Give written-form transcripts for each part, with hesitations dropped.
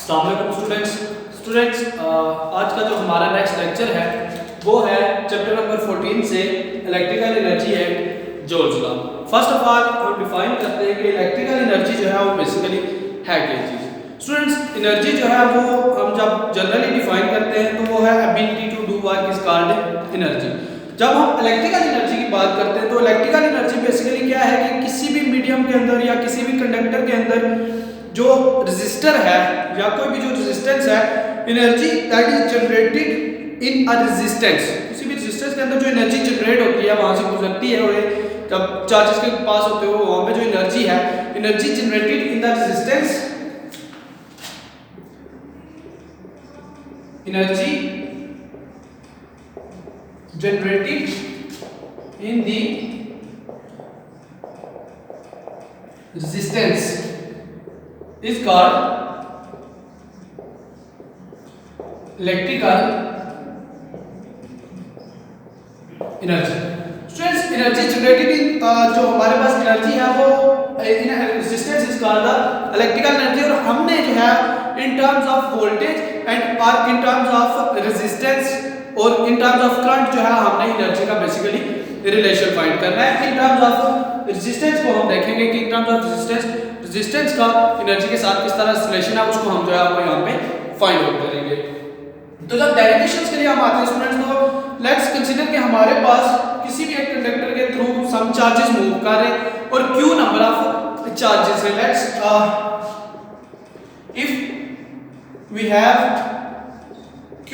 अस्सलाम वालेकुम स्टूडेंट्स आज का जो हमारा नेक्स्ट लेक्चर है वो है चैप्टर नंबर 14 से electrical energy and joules law. First of all हम डिफाइन करते हैं कि इलेक्ट्रिकल एनर्जी जो है वो बेसिकली है क्या चीज़। स्टूडेंट्स एनर्जी जो है वो हम जब जनरली डिफाइन करते हैं तो वो है ability to do work is called energy. जब हम इलेक्ट्रिकल एनर्जी की बात करते हैं तो इलेक्ट्रिकल एनर्जी बेसिकली क्या है कि किसी भी मीडियम के अंदर या किसी भी कंडक्टर के अंदर जो रेजिस्टर है या कोई भी जो रेजिस्टेंस है, energy that is generated in a resistance, किसी भी रेजिस्टेंस के अंदर जो एनर्जी जनरेट होती है वहां से गुजरती है और जब चार्जेस के पास होते हो वहां पे जो एनर्जी है, energy generated in the resistance, energy generated in the resistance is called electrical energy. Students, energy generated in जो हमारे पास एनर्जी है वो in a resistance is called the electrical energy। और हमने जो है in terms of voltage and or in terms of resistance और in terms of current जो है हमने एनर्जी का बेसिकली रिलेशन फाइंड करना है। in terms of resistance को हम देखेंगे कि in terms of रेजिस्टेंस का एनर्जी के साथ किस तरह रिलेशन है उसको हम जो है वो यहाँ पे फाइंड आउट करेंगे। तो जब डेरिवेशंस के लिए हम आते हैं स्टूडेंट्स तो लेट्स कंसीडर कि हमारे पास किसी भी एक कंडक्टर के थ्रू सम चार्जेस मूव कर रहे हैं और q नंबर ऑफ चार्जेस है। Let's if we have q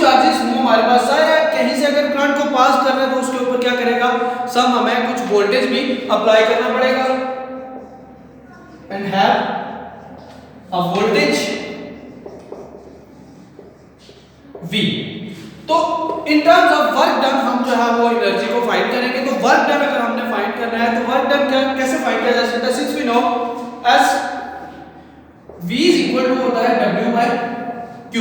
charges वो हमारे पास है, कहीं से अगर करंट को पास कर रहे हैं तो उसके ऊपर क्या करेगा, सम हमें कुछ वोल्टेज भी अप्लाई करना पड़ेगा and have a voltage V। तो in terms of work done हम जो है वो एनर्जी को फाइंड करेंगे। तो वर्क डन अगर हमने फाइंड करना है तो वर्क डन कैसे फाइंड किया जा सकता है, since we know as V is equal to होता है W बाय Q।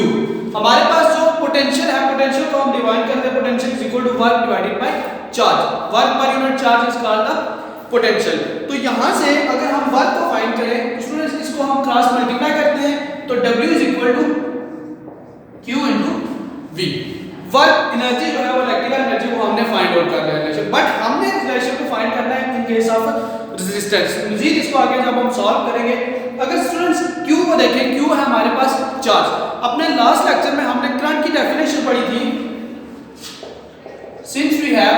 हमारे पास जो पोटेंशियल है, पोटेंशियल को हम डिवाइड करते हैं, potential is equal to work divided by charge, work per unit charge is called the potential. तो यहां से अगर हम वर्क को फाइंड करें स्टूडेंट्स इसको हम क्रॉस मल्टीप्लाई करते हैं तो W is equal to Q into V। Work energy जो है वो इलेक्ट्रिकल एनर्जी को हमने फाइंड आउट कर लिया है, बट हमने रिलेशन को फाइंड करना है इन केस ऑफ रेजिस्टेंस। मजीद इसको आगे जब हम सॉल्व करेंगे, अगर स्टूडेंट्स Q को देखें, Q है हमारे पास चार्ज। अपने लास्ट लेक्चर में हमने करंट की डेफिनेशन पढ़ी थी, सिंस वी हैव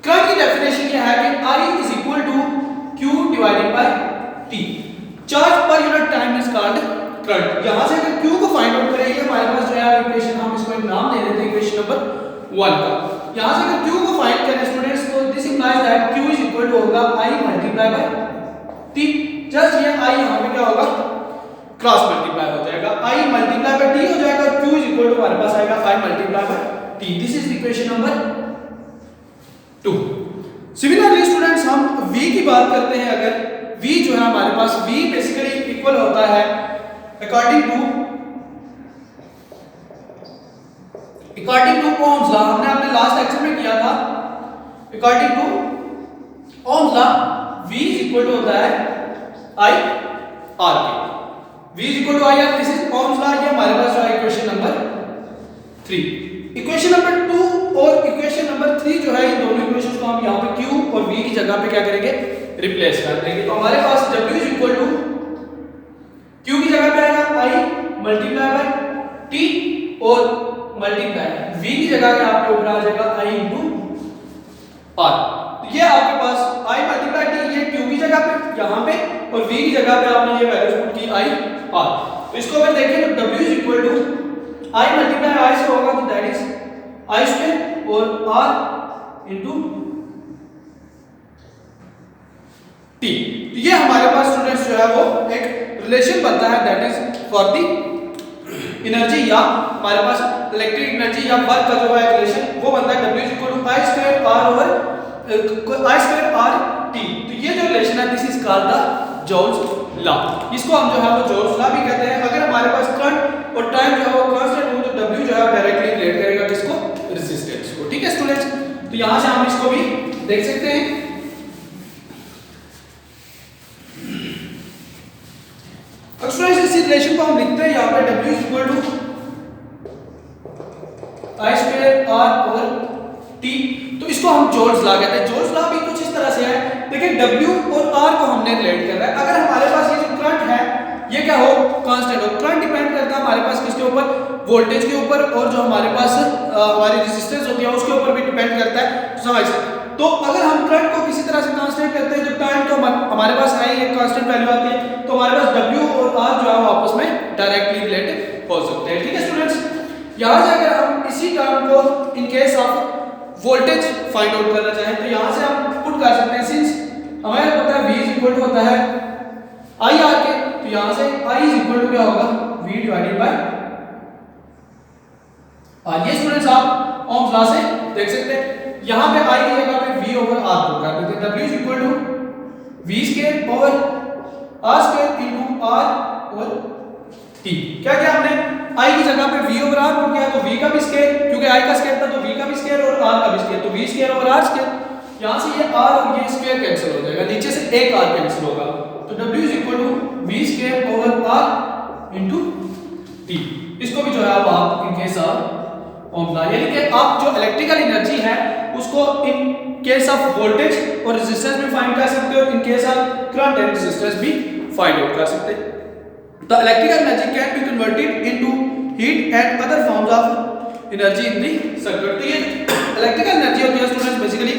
करंट की डेफिनेशन ये है कि I is equal to Q divided by T, charge per unit time is called current. यहां से अगर Q को फाइंड आउट करेंगे हमारे पास जो है इक्वेशन, हम इसको एक नाम दे देते हैं इक्वेशन नंबर 1 का। यहां से अगर Q को फाइंड करें स्टूडेंट्स तो this implies that Q is equal to होगा I मल्टीप्लाई बाय T। जस्ट ये I यहां पे क्या होगा, क्रॉस मल्टीप्लाई हो जाएगा, I मल्टीप्लाई बाय T हो जाएगा, Q इज इक्वल टू हमारे पास आएगा I multiply by T। This is equation number 2। Similarly students हम V की बात करते हैं, अगर V जो है हमारे पास V बेसिकली इक्वल होता है अकॉर्डिंग टू ओम्स लॉ, हमने अपने लास्ट लेक्चर में किया था। According to Ohm's law V is equal to होता है I R के, V is equal to I R, this is Ohm's law. ये हमारे पास है इक्वेशन नंबर 3। इक्वेशन नंबर 2 और इक्वेशन नंबर 3 जो है इन दोनों इक्वेशंस को हम यहां पे Q और V की जगह पे क्या करेंगे, रिप्लेस कर देंगे। तो हमारे पास W is equal to Q की जगह पे आएगा I मल्टीप्लाई बाय T और मल्टीप्लाई V की जगह पे आपके ऊपर आ जाएगा I इनटू R। ये आपके पास I मल्टीप्लाई T, ये Q की जगह पे यहां पे, और V की जगह पे आपने ये वैल्यूज पुट की I R। तो इसको अगर देखें तो W is equal to I multiply I से होगा तो दैट इज I स्क्वायर और R इनटू T। तो ये हमारे पास स्टूडेंट्स जो है वो एक रिलेशन बनता है that is for the energy, या हमारे पास इलेक्ट्रिक एनर्जी या वर्क का जो है रिलेशन वो बनता है W is equal to I square R over I square R T। तो ये जो रिलेशन है this is called the Joule's law. इसको हम जो है वो जॉल्स लॉ भी कहते हैं। अगर हमारे पास करंट और टाइम जो है वो कांस्टेंट हो तो W जो है डायरेक्टली रिलेट करेगा किसको, रेजिस्टेंस को। ठीक है स्टूडेंट्स, तो यहां से हम इसको भी देख सकते हैं। जोल्स लॉ कहते हैं। जोल्स लॉ भी कुछ इस तरह से है, देखिए W और R को हमने रिलेट कर रहा है। अगर हमारे पास ये जो करंट है ये क्या हो, कांस्टेंट हो। करंट डिपेंड करता है हमारे पास किसके ऊपर, वोल्टेज के ऊपर, और जो हमारे पास हमारी रेजिस्टेंस होती है उसके ऊपर भी डिपेंड करता है, समझ सकते। तो अगर हम करंट को किसी तरह से कांस्टेंट करते हैं, जो टाइम तो हमारे पास है एक कांस्टेंट वैल्यू आती है, तो हमारे पास W और R जो है वो आपस में डायरेक्टली रिलेटेड हो सकते हैं। ठीक है स्टूडेंट्स, यहां से अगर हम इसी टर्म को इन case of voltage find out करना चाहें तो यहां से हम पुट कर सकते हैं। सिंस हमें पता है V इक्वल टू होता है IR के, तो यहां से I इक्वल टू क्या होगा, V डिवाइडेड बाय R। ये स्टूडेंट्स आप ओम्स लॉ से देख सकते हैं। यहां पे I की जगह पे V ओवर R पुट कर देते हैं। W equal to V square over R square into R over T। क्या किया हमने, I की जगह पे V ओवर R पुट किया, तो V का भी स्क्वायर, क्योंकि I का स्क्वायर था तो V का भी स्क्वायर और R का भी स्क्वायर, तो V square over R square. यहां से ये R और ये स्क्वायर कैंसिल हो जाएगा, नीचे से एक R कैंसिल होगा, तो W equal to V square over R into T। इसको भी जो है आप in case of Ohm's law, यानी कि आप जो इलेक्ट्रिकल एनर्जी है उसको इन केस ऑफ वोल्टेज और रेजिस्टेंस भी फाइंड कर सकते हो, in case of current and resistance भी फाइंड आउट कर सकते हैं। The electrical energy can be converted into heat and other forms of energy in the circuit। तो ये इलेक्ट्रिकल एनर्जी होती है स्टूडेंट्स बेसिकली,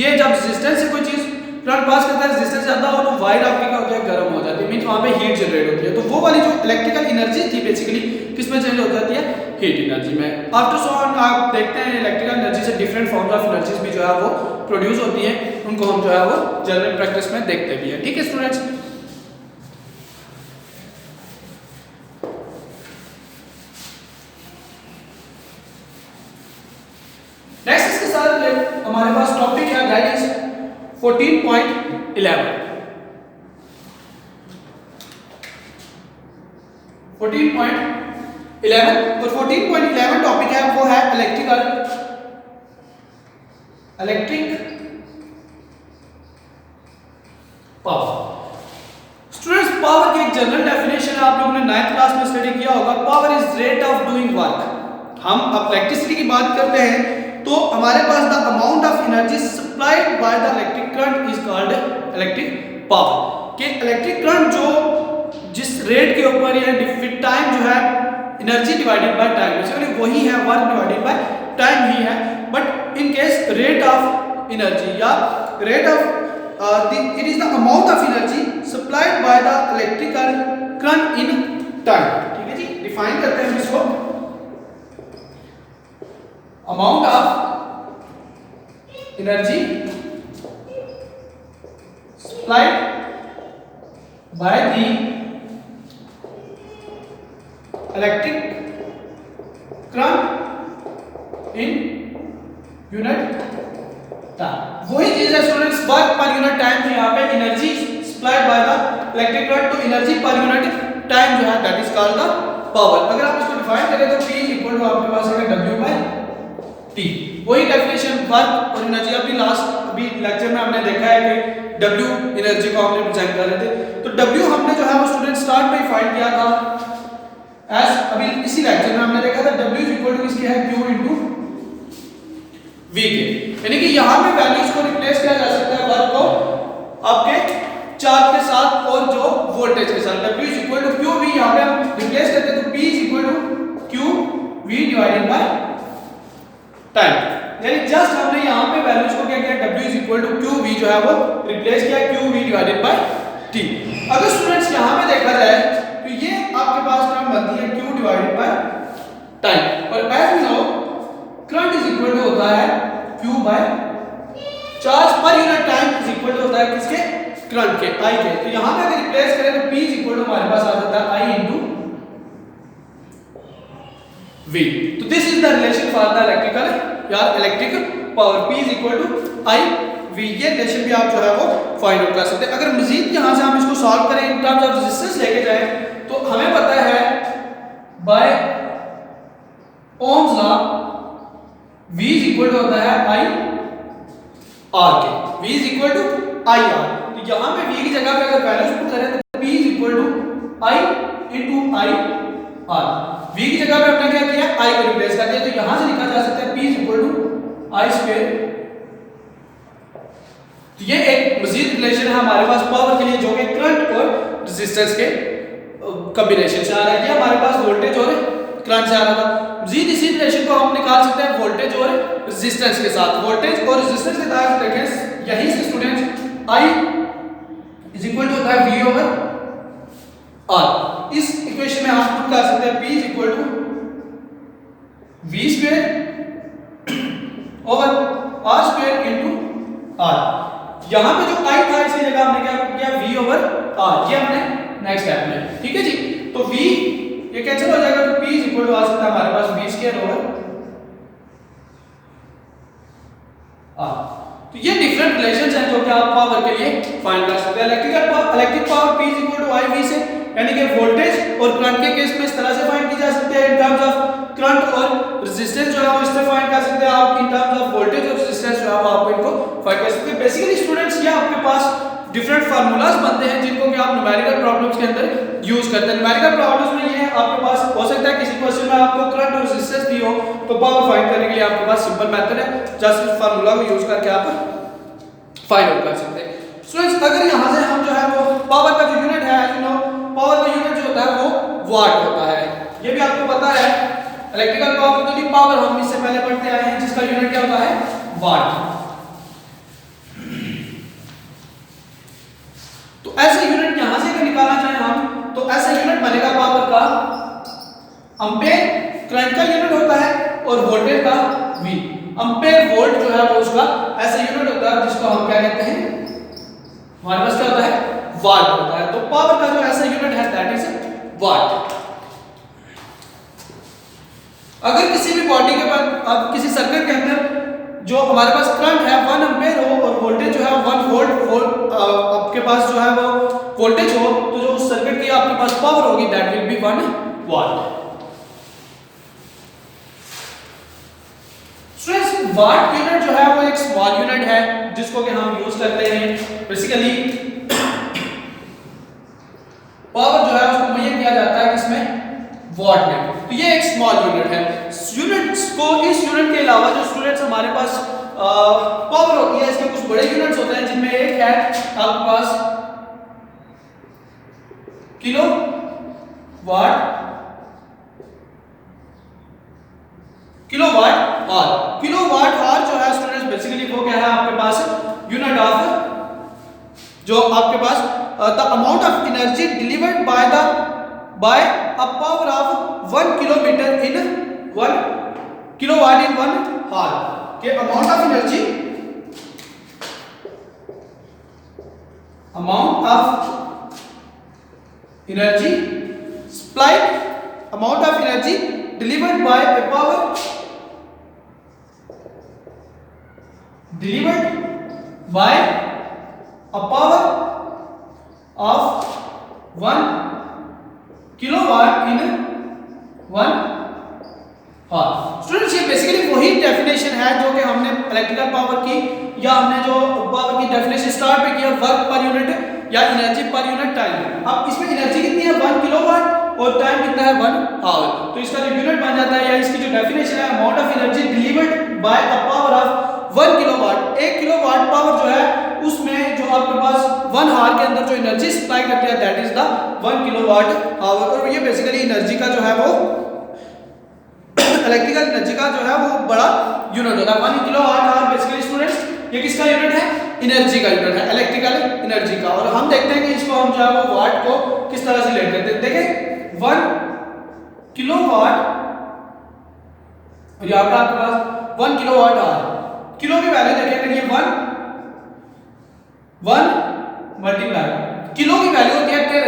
ये जब रेजिस्टेंस से कोई चीज करंट पास करता है, रेजिस्टेंस ज्यादा हो तो वायर आपकी क्या होती है, गर्म हो जाती है, मींस वहां पे हीट जनरेट होती है। तो वो वाली जो इलेक्ट्रिकल एनर्जी थी बेसिकली किस में चेंज हो जाती है, हीट एनर्जी में। आफ्टर सो ऑन आप देखते हैं इलेक्ट्रिकल एनर्जी से डिफरेंट फॉर्म्स ऑफ एनर्जीज भी जो है वो प्रोड्यूस होती है, उनको हम जो है वो जनरल प्रैक्टिस में देखते भी हैं। ठीक है स्टूडेंट्स, नेक्स्ट इसके साथ हमारे पास टॉपिक है दैट इज 14.11। 14.11 और 14.11 टॉपिक है वो है इलेक्ट्रिक पावर। स्टूडेंट्स, पावर की एक जनरल डेफिनेशन है, आप लोगों ने 9th क्लास में स्टडी किया होगा। Power is rate of doing work. हम अब इलेक्ट्रिसिटी की बात करते हैं तो हमारे पास the amount of energy supplied by the electric current is called electric power. कि इलेक्ट्रिक करंट जो जिस रेट के ऊपर या टाइम जो है energy divided bye time, basically वही है वर्क डिवाइडेड बाय टाइम ही है, but in case rate of energy या rate of it is the amount of energy supplied by the electrical current in time. ठीक है जी, define करते हैं इसको, amount of energy supplied by the electric current in unit time। वही चीज है students, work per unit time, तो यहाँ पे energy supplied by the electric current, तो एनर्जी पर यूनिट टाइम जो है that is called the power. अगर आप इसको डिफाइन करें तो P इक्वल टू आपके पास है W बाय T। वही डेफिनेशन वर्क और एनर्जी अभी लेक्चर में हमने देखा है कि W एनर्जी को हमने प्रेजेंट कर रहे थे, तो W हमने जो है वो स्टूडेंट स्टार्ट में ही फाइंड किया था एज अभी इसी लेक्चर में हमने देखा था W इक्वल टू किसके है, Q इनटू V के, यानी कि यहां पे वैल्यूज को रिप्लेस किया जा सकता है वर्क को आपके चार्ज के साथ और जो वोल्टेज के साथ। W equal to Q V यहां पे हम रिप्लेस करते हैं तो P equal to Q V divided bye time, यानी जस्ट हमने यहां पे वैल्यूज को क्या किया, W equal to Q V जो है वो रिप्लेस किया Q V divided by T। अगर स्टूडेंट्स यहां पे देखा जाए तो ये आपके पास टर्म बनती है Q डिवाइडेड बाय टाइम, और as we know current is equal to होता है Q by charge per unit time is equal to होता है किसके, करंट के, I के। तो यहां पे अगर रिप्लेस करें तो P इज इक्वल टू हमारे पास आ जाता है I इनटू V। तो this is the relation for the electrical या electric power, P is equal to I V। ये रिलेशन भी आप जो है वो फाइंड आउट कर सकते हैं। अगर मजीद यहां से हम इसको सॉल्व करें इन टर्म्स ऑफ रेजिस्टेंस लेके जाएं तो हमें पता है by Ohm's law V is equal to होता है I R के, V is equal to I R। तो यहां पे V की जगह पे अगर वैल्यूज पुट करें तो P is equal to I into I R। V की जगह पे हमने क्या किया, I को रिप्लेस कर दिया, तो यहां से लिखा जा सकता है P is equal to I square तो ये एक मजीद रिलेशन है हमारे पास पावर के लिए, जो कि करंट और रेजिस्टेंस के कॉम्बिनेशन से आ रहा है। ये हमारे पास वोल्टेज और करंट से आ रहा था। मजीद इसी रिलेशन को हम निकाल सकते हैं वोल्टेज और रेजिस्टेंस के साथ। वोल्टेज और रेजिस्टेंस के साथ देखें, यही से students I is equal to होता है V ओवर R। इस इक्वेशन में आप पुट कर सकते हैं P is equal to V square over R square into R। यहां पे जो I था इसकी जगह हमने क्या किया V ओवर R, ये हमने नेक्स्ट स्टेप में, ठीक है जी। तो V ये कैंसिल हो जाएगा, तो P इज इक्वल टू आ सकता है हमारे पास V स्क्वायर ओवर R। तो ये डिफरेंट रिलेशंस हैं जो कि आप पावर के लिए फाइंड कर सकते हैं। Electric power P is equal to I V से, यानी कि वोल्टेज और करंट के केस में इस तरह से फाइंड की जा सकती है। इन टर्म्स ऑफ करंट और रेजिस्टेंस जो है वो इससे फाइंड कर सकते हैं आप। इन टर्म्स ऑफ वोल्टेज और रेजिस्टेंस जो है वो आप इनको फाइंड कर सकते हैं। बेसिकली स्टूडेंट्स ये आपके पास डिफरेंट फार्मूलाज बनते हैं जिनको कि आप न्यूमेरिकल प्रॉब्लम्स के अंदर यूज करते हैं। न्यूमेरिकल प्रॉब्लम्स में ये आपके पास हो सकता है किसी क्वेश्चन में आपको करंट और रेजिस्टेंस दी हो, तो पावर फाइंड करने के लिए आपके पास सिंपल मेथड है, जस्ट इस फार्मूला को यूज करके आप फाइंड आउट कर सकते हैं। स्टूडेंट्स अगर यहां से हम जो है वो पावर का जो यूनिट है, यू नो पावर का यूनिट जो होता है वो वाट होता है। ये भी आपको पता है, इलेक्ट्रिकल पावर की जो पावर हम इससे पहले पढ़ते आए हैं जिसका यूनिट क्या होता है, वाट। तो ऐसे यूनिट यहां से अगर निकालना चाहें हम, तो ऐसा यूनिट बनेगा पावर का एंपियर करंट का यूनिट होता है और वोल्टेज का V। एंपियर वोल्ट जो है वो उसका ऐसा यूनिट होता है जिसको हम क्या कहते हैं, हमारे पास क्या होता है, वाट होता है। तो पावर का जो ऐसा यूनिट है दैट इज वाट। अगर किसी भी बॉडी के पास अब किसी सर्किट के अंदर जो हमारे पास करंट है 1 एम्पीयर हो और वोल्टेज जो है 1 वोल्ट आपके पास जो है वो वोल्टेज हो, तो जो उस सर्किट की आपके पास पावर होगी that will be 1 watt. Students watt unit जो है वो एक स्मॉल यूनिट है जिसको कि हम यूज करते हैं बेसिकली पावर जो है उसको मेजर किया जाता है किसमें, वाट में। तो ये एक स्मॉल यूनिट है। यूनिट्स को, इस यूनिट के अलावा जो स्टूडेंट्स हमारे पास पावर होती है, इसके कुछ बड़े यूनिट्स होते हैं जिनमें एक है आपके पास kilo watt hour. Kilo watt hour जो है स्टूडेंट्स बेसिकली वो क्या है आपके पास यूनिट ऑफ, जो आपके पास the amount of energy delivered by a power of 1 kilometer in 1 kilowatt in 1 hour के amount of energy supplied, amount of energy delivered by a power of 1 kilowatt in 1 hour. Students ये basically वही definition है जो कि हमने electrical power की, या हमने जो पावर की डेफिनेशन स्टार्ट पे किया, वर्क पर यूनिट या एनर्जी पर यूनिट टाइम। अब इसमें एनर्जी कितनी है 1 किलोवाट और टाइम कितना है 1 आवर। तो इसका जो यूनिट बन जाता है या इसकी जो डेफिनेशन है amount of energy delivered by a power of 1 kilowatt. 1 kilowatt power जो है उसमें जो आपके पास 1 आवर के अंदर जो एनर्जी सप्लाई करती है that is the 1 kilowatt our. और ये बेसिकली एनर्जी का जो है वो इलेक्ट्रिकल एनर्जी का जो है वो बड़ा यूनिट होता है। 1 किलोवाट आवर बेसिकली स्टूडेंट्स ये किसका यूनिट है, एनर्जी का यूनिट है, इलेक्ट्रिकल एनर्जी का। और हम देखते हैं कि इसको हम जो है वो वाट को किस तरह से लेट करते हैं। देखिए 1 किलोवाट और यहाँ पे आपके पास 1 किलोवाट आवर, किलो की वैल्यू देखेंगे ये 1 मल्टीप्लाई किलो की वैल्यू होती है 10⁻³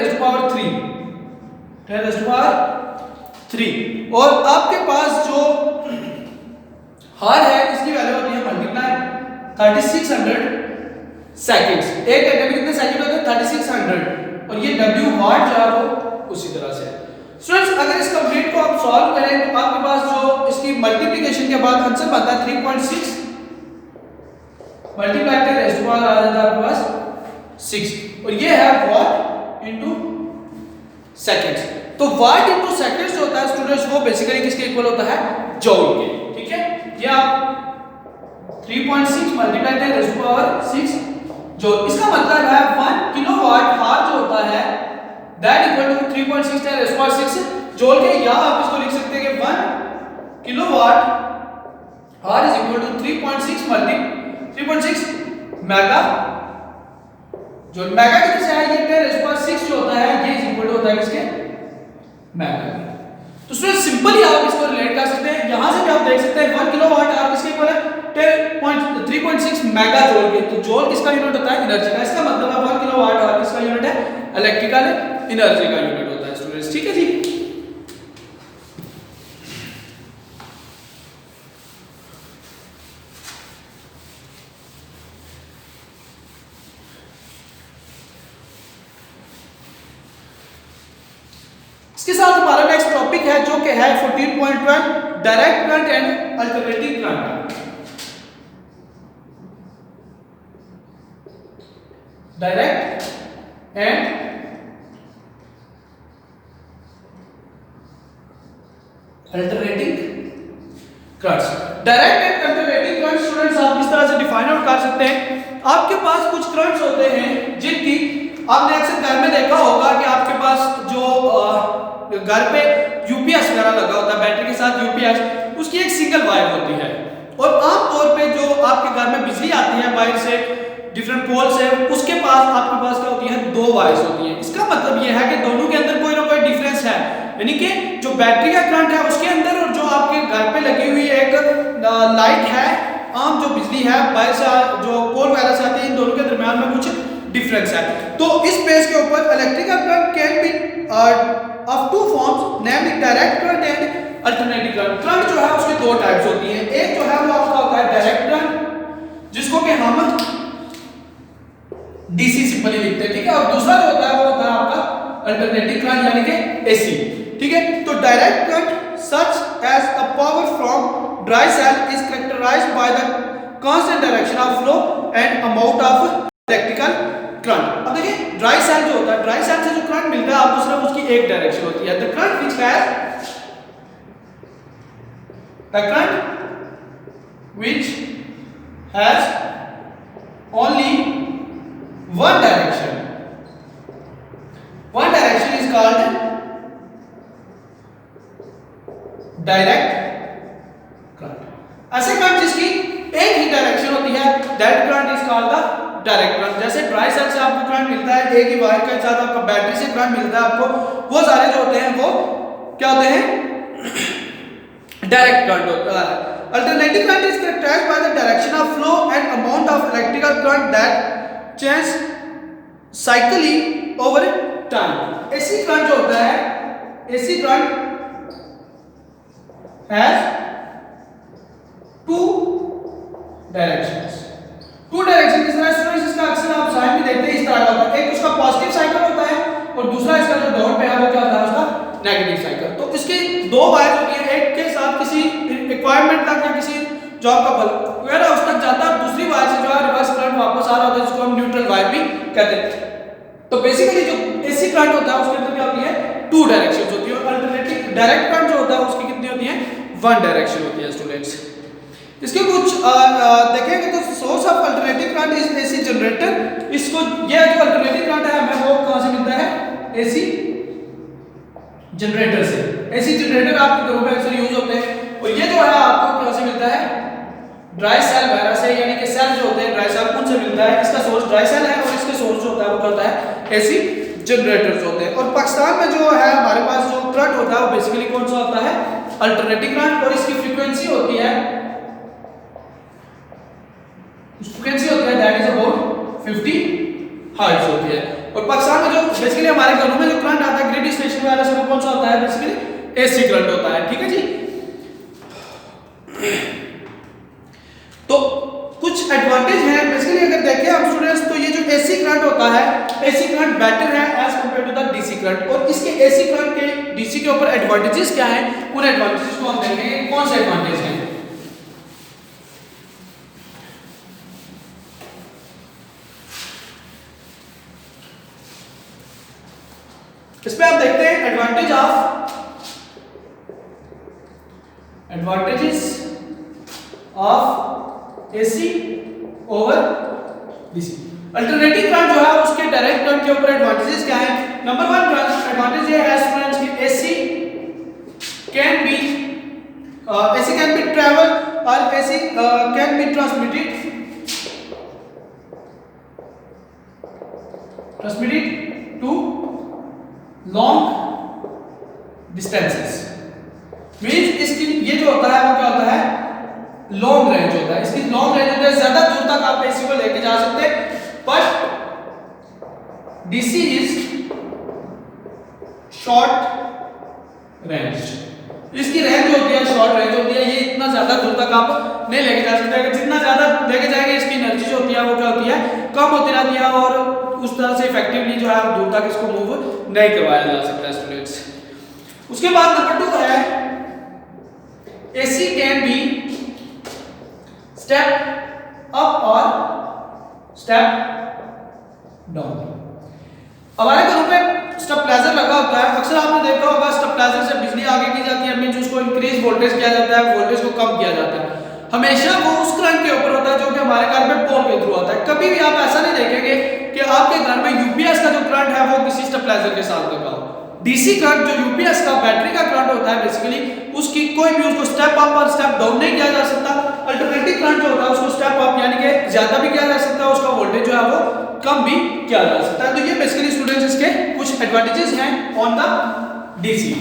और आपके पास जो हार है इसकी वैल्यू होती है मल्टीप्लाई 3600 सेकंड्स। एक घंटे में कितने सेकंड होते हैं 3600 और ये W वाट जो है वो उसी तरह से। स्टूडेंट्स अगर इस कंप्लीट को आप सॉल्व करें तो आपके पास जो इसकी मल्टीप्लिकेशन के बाद आंसर बनता है 3.6 मल्टीप्लाई 10⁻³ आ जाता है आपके पास 6 और ये है वाट इनटू सेकंड्स। तो वाट इनटू सेकंड्स जो होता है स्टूडेंट्स वो बेसिकली किसके इक्वल होता है, जूल के। ठीक है, ये आप 3.6 मल्टीप्लाई 10⁻⁶ जो इसका मतलब है 1 किलोवाट आवर जो होता है दैट इक्वल टू 3.6 10 पावर 6 जोल के, या आप इसको लिख सकते हैं कि 1 kilowatt hour is equal to 3.6 mega जो मेगा कितने से है, ये 10 पावर 6 जो होता है ये इज इक्वल टू होता है किसके, मेगा। तो स्टूडेंट सिंपली आप इसको रिलेट कर सकते हैं, यहां से भी आप देख सकते हैं 1 किलोवाट आवर किसके इक्वल है 3.6 मेगा जूल के। तो जूल किसका यूनिट होता है, एनर्जी का। इसका मतलब है 1 किलोवाट आवर किसका यूनिट है, इलेक्ट्रिकल एनर्जी का यूनिट होता है स्टूडेंट्स, ठीक है जी। इसके साथ हमारा नेक्स्ट टॉपिक है जो कि है 14.12 direct current and alternative current. Direct and alternative currents. Direct and alternative current students आप इस तरह से डिफाइन आउट कर सकते हैं। आपके पास कुछ करंट्स होते हैं जिनकी आपने अक्सर घर में देखा होगा कि आपके पास जो घर पे यूपीएस वगैरह लगा होता है, बैटरी के साथ यूपीएस, उसकी एक सिंगल वायर होती है। और आमतौर पे जो आपके घर में बिजली आती है बाहर से, डिफरेंट पोल से, उसके पास आपके पास क्या होती है, दो वायर्स होती हैं। इसका मतलब यह है कि दोनों के अंदर कोई ना कोई डिफरेंस है, यानी कि जो बैटरी का करंट है उसके अंदर और जो आपके घर पे लगी हुई एक लाइट है, आम जो बिजली है बाहर से जो पोल वगैरह से आती है, इन दोनों के दरमियान में कुछ डिफरेंस है। तो इस बेस के ऊपर electrical current can be of two forms, namely direct current and alternative current. Current जो है उसकी दो टाइप्स होती हैं। एक जो है वो आपका होता है डायरेक्ट करंट, जिसको कि हम डीसी सिंपली लिखते हैं, ठीक है। और दूसरा जो होता है वो होता है आपका अल्टरनेटिव करंट यानी कि एसी, ठीक है। तो direct current such as a power from dry cell is characterized by the constant direction of flow and amount of electrical current. अब देखिए ड्राई सेल जो होता है, ड्राई सेल से जो करंट मिलता है आपको सिर्फ उसकी एक डायरेक्शन होती है। The current which has only one direction is called direct current. ऐसे करंट जिसकी एक ही डायरेक्शन होती है that current is called the direct current. जैसे ड्राई सेल से आपको करंट मिलता है, एक ही वायर के साथ आपका बैटरी से करंट मिलता है आपको, वो सारे जो होते हैं वो क्या होते हैं, डायरेक्ट करंट होता है। Alternative current is characterized by the direction of flow and amount of electrical current that change cyclically over time. AC current जो होता है, AC current has two directions. Two direction किस तरह स्टूडेंट्स, इसका अक्सर आप साइन भी देखते हैं इस तरह का होता है। एक उसका पॉजिटिव साइकिल होता है और दूसरा इसका जो डॉट पे है वो क्या होता है, उसका नेगेटिव साइकिल। तो इसके दो वायर होती है, एक के साथ किसी रिक्वायरमेंट तक या किसी जॉब का बल वगैरह उस तक जाता है, दूसरी वायर से जो है रिवर्स करंट वापस आ रहा होता है, जिसको हम न्यूट्रल वायर भी कहते हैं। तो बेसिकली जो एसी करंट होता है उसके अंदर क्या होती है, टू डायरेक्शंस होती है। और अल्टरनेटिव डायरेक्ट करंट जो होता है उसकी कितनी होती है, वन डायरेक्शन होती है स्टूडेंट्स। इसके कुछ देखेंगे तो source of alternative current is AC generator. इसको ये जो अल्टरनेटिव करंट है हमें वो कहां से मिलता है, एसी जनरेटर से। एसी जनरेटर आपके घरों में अक्सर यूज होते हैं। और ये जो है आपको कहां से मिलता है, ड्राई सेल वगैरह से, यानी कि सेल जो होते हैं ड्राई सेल उनसे मिलता है। इसका सोर्स ड्राई सेल है और इसके सोर्स जो होता है वो क्या होता है, एसी जनरेटर्स होते हैं। और पाकिस्तान में जो है हमारे पास जो करंट होता है वो बेसिकली कौन सा होता है, अल्टरनेटिव करंट। और इसकी फ्रीक्वेंसी होती है दैट इज अबाउट 50 हर्ट्ज होती है। और पाकिस्तान में जो बेसिकली हमारे घरों में जो करंट आता है ग्रिड स्टेशन वगैरह से वो कौन सा होता है, बेसिकली एसी करंट होता है, ठीक है जी। तो कुछ एडवांटेज है बेसिकली अगर देखें हम स्टूडेंट्स, तो ये जो एसी करंट होता है, एसी करंट बेटर है as compare to the DC current. और इसके एसी करंट के डीसी के ऊपर एडवांटेजेस क्या हैं, उन एडवांटेजेस को हम देखेंगे कौन से एडवांटेज हैं। इसमें आप देखते हैं advantages of AC over DC. Alternating current जो है उसके डायरेक्ट करंट के ऊपर एडवांटेजेस क्या है? नंबर 1 एडवांटेज ये है स्टूडेंट्स कि AC कैन बी ट्रैवल और AC can be transmitted to long distances. Means इसकी ये जो होता है वो क्या होता है? लॉन्ग रेंज होता है। इसकी लॉन्ग रेंज होता है, ज्यादा दूर तक आप AC को लेके जा सकते हैं। But DC is short range. इसकी रेंज जो होती है शॉर्ट रेंज होती है, ये इतना ज्यादा दूर तक आप नहीं लेके जा सकते। अगर जितना ज्यादा लेके जाएंगे इसकी एनर्जी जो होती है वो क्या होती है? कम होती रहती है और उस तरह से इफेक्टिवली जो है दूर तक इसको मूव नहीं करवाया जा सकता है स्टूडेंट्स। उसके बाद नंबर 2 है AC can B step up और स्टेप डाउन। हमारे घरों पे स्टेबलाइजर लगा होता है, अक्सर आपने देखा होगा स्टेबलाइजर से बिजली आगे की जाती है, मींस उसको इंक्रीज वोल्टेज किया जाता है, वोल्टेज को कम किया जाता है। हमेशा वो उस करंट के ऊपर होता है जो कि हमारे घर में पोल के थ्रू आता है। कभी भी आप ऐसा नहीं देखेंगे कि आपके घर में यूपीएस का जो करंट है वो किसी स्टेबलाइजर के साथ लगा हो। डीसी करंट जो यूपीएस का बैटरी का करंट होता है बेसिकली उसकी कोई भी उसको स्टेप अप और स्टेप डाउन नहीं किया जा सकता। अल्टरनेटिव करंट जो होता है उसको स्टेप अप यानी कि ज्यादा भी किया जा सकता है, उसका वोल्टेज जो है वो कम भी किया जा सकता है। तो ये बेसिकली स्टूडेंट्स इसके कुछ एडवांटेजेस हैं ऑन द डीसी।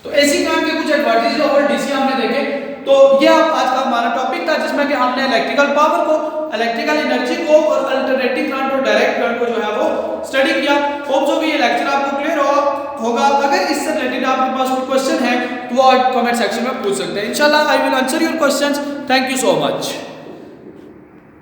तो एसी करंट के कुछ एडवांटेजेस और डीसी हमने देखे। तो ये आज का हमारा टॉपिक था जिसमें कि हमने इलेक्ट्रिकल पावर को, इलेक्ट्रिकल एनर्जी को और अल्टरनेटिंग करंट और डायरेक्ट करंट को जो है वो स्टडी किया। होप सो कि ये लेक्चर आपको क्लियर होगा। अगर इससे रिलेटेड आपके पास कोई क्वेश्चन है तो आप कमेंट सेक्शन में पूछ सकते हैं। इंशाल्लाह I will answer your questions. Thank you so much.